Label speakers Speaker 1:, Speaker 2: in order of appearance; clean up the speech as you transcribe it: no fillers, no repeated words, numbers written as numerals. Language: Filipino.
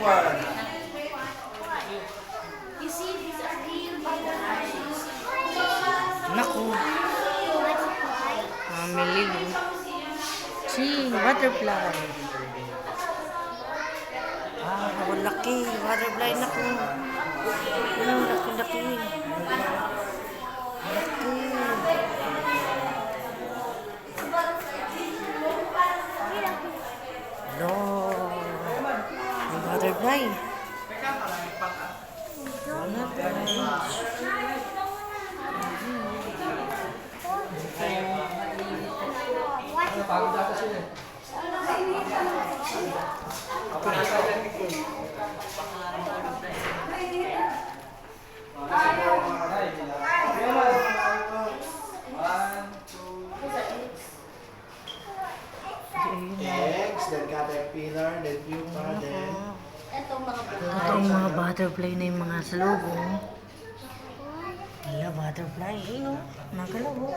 Speaker 1: one.
Speaker 2: Naku. Mamili. Si butterfly. Ah, laki. Butterfly, naku. Laki-laki. No. May butterfly.
Speaker 1: Pagod ako sila. Eggs, then caterpillar, then pupa, then...
Speaker 2: Ito yung mga butterfly na yung mga salubong. Wala, butterfly. Ayun o. Nagalaw o.